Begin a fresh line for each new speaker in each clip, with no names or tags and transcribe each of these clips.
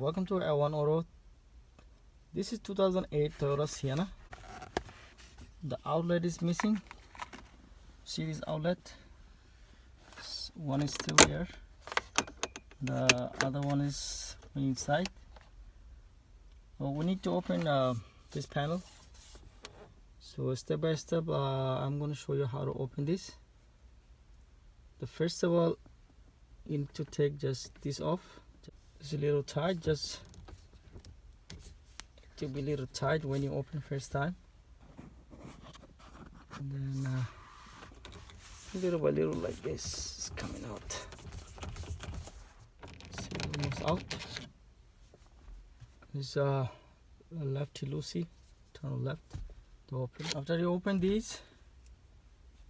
Welcome to L1 Auto. This is 2008 Toyota Sienna. The outlet is missing. See this outlet? One is still here. The other one is inside. Well, we need to open this panel. So step by step, I'm going to show you how to open this. The first of all, you need to take just this off. It's a little tight, just to be a little tight when you open first time. And then little by little like this, it's coming out. See, almost out. This lefty loosey, turn left to open. After you open these,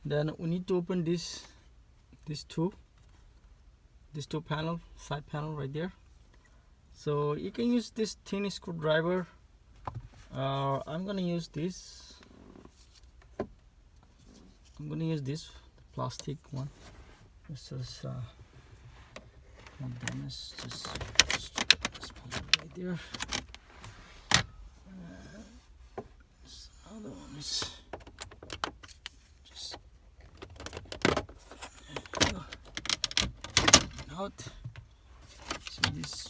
then we need to open these two panel, side panel right there. So you can use this thin screwdriver. I'm gonna use this. I'm gonna use this plastic one. This is just put it right there. This other one is just out. See this,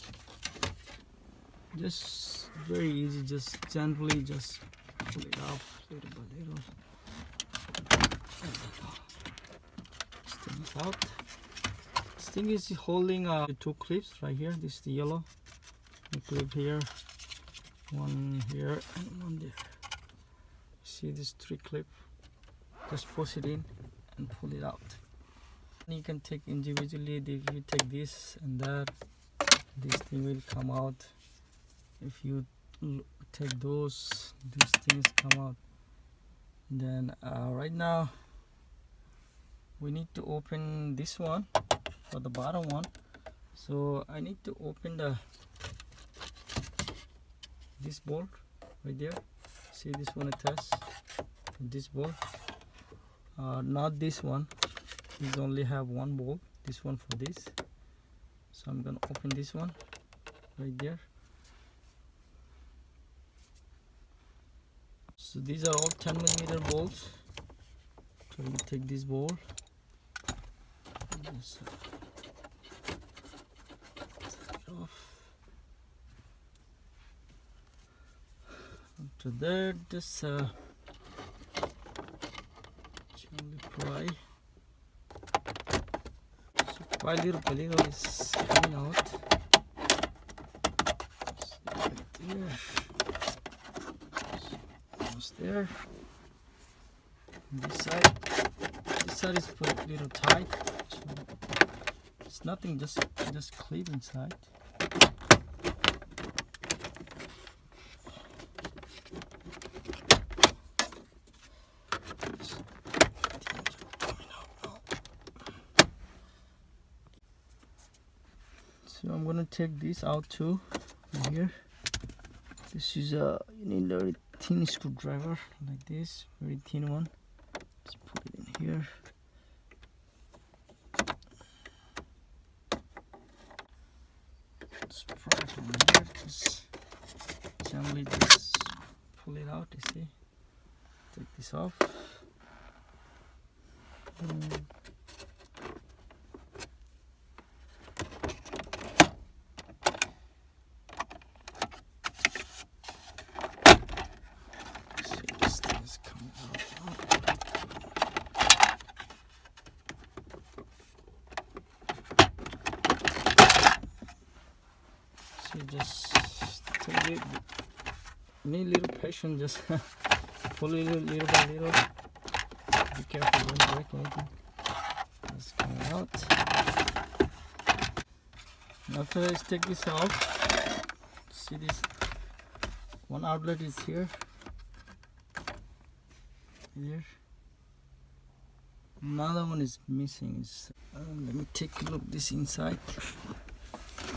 just very easy, just gently just pull it off little by little. This thing is out. This thing is holding the two clips right here. This is the yellow clip here, one here and one there. See this three clip, just push it in and pull it out. You can take individually. If you take this and that, this thing will come out. If you take those, these things come out. Then right now we need to open this one for the bottom one. So I need to open this bolt right there. See this one attached to this bolt. Not this one. These only have one bolt. This one for this. So I'm gonna open this one right there. So these are all 10mm bolts. So you take this bolt. Just take it off. After that, just gently pry. So pry little by little is coming out. See right there. There. This side is put a little tight. So it's nothing, just clip inside. So I'm gonna take this out too. Right here. This is you need a thin screwdriver like this, very thin one. Just put it in here. Just pry from here. Just gently just pull it out. You see? Take this off. Just take it, need a little patience, just pull it little by little. Be careful, don't break anything. Just coming out. After I take this off, see this one outlet is here. Here. Another one is missing. Let me take a look this inside.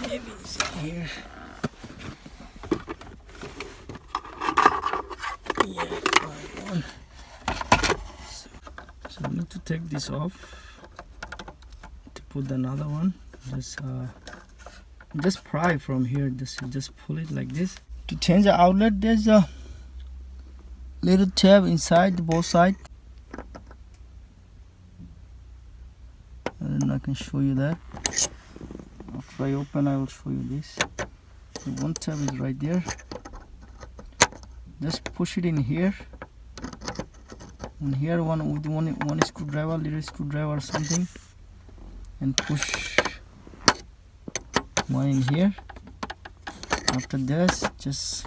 Maybe it's in here. Yeah, fine one. So I need to take this off to put another one. Just just pry from here. Just pull it like this. To change the outlet, there's a little tab inside both sides, and I can show you that. After I open, I will show you this. So one tab is right there. Just push it in here. And here one screwdriver, little screwdriver or something, and push one in here. After this, just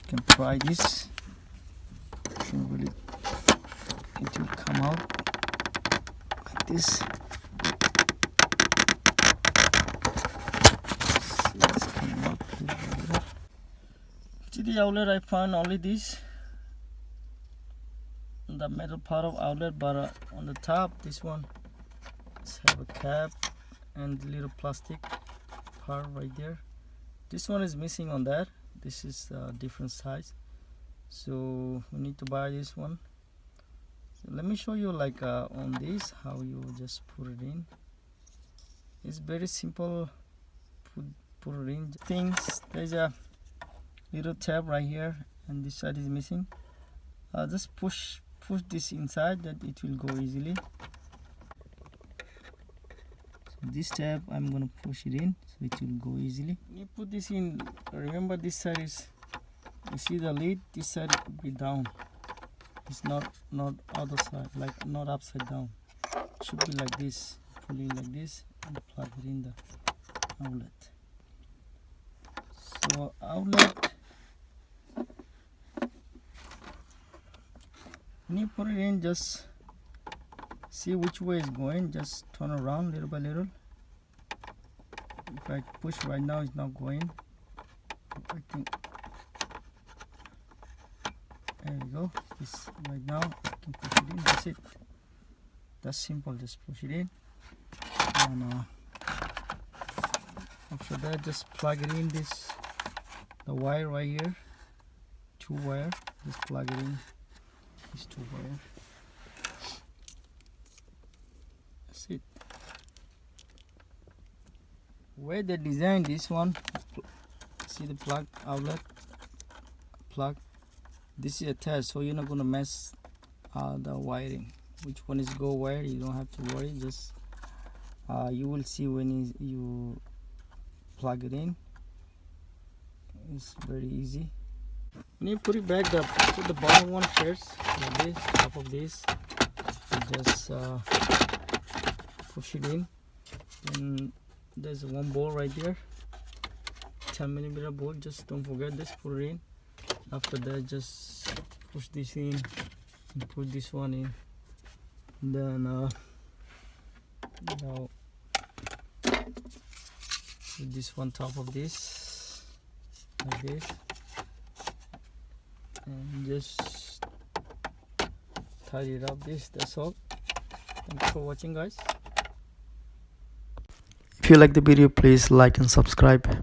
can pry this. So really, it will come out like this. See, it's coming out. See the outlet, I found only this, the metal part of outlet, but on the top, this one have a cap and little plastic part right there. This one is missing on that. This is a different size, so we need to buy this one. So let me show you like on this how you just put it in. It's very simple. Put it in. Things, there's a little tab right here, and this side is missing. Just push this inside, that it will go easily. So this tab, I'm gonna push it in so it will go easily. When you put this in, remember this side is, you see the lid, this side will be down. It's not other side, like not upside down. It should be like this. Pull it like this and plug it in the outlet. So outlet, when you put it in, just see which way it's going. Just turn around little by little. If I push right now, it's not going. I think there you go. This right now, I can push it in. That's it. That's simple. Just push it in, and after that, just plug it in. The wire right here, 2 wire. Just plug it in. These 2 wire. That's it. Where they designed this one, see the plug outlet, plug. This is attached, so you're not gonna mess the wiring. Which one is go where? You don't have to worry. Just you will see when you plug it in. It's very easy. When you put it back, put the bottom one first, like this, top of this, and just push it in. Then there's one bolt right there, 10mm bolt. Just don't forget this, put it in. After that, just push this in and put this one in. Then now put this one top of this, like this, and just tidy it up. That's all. Thanks for watching, guys. If you like the video, please like and subscribe.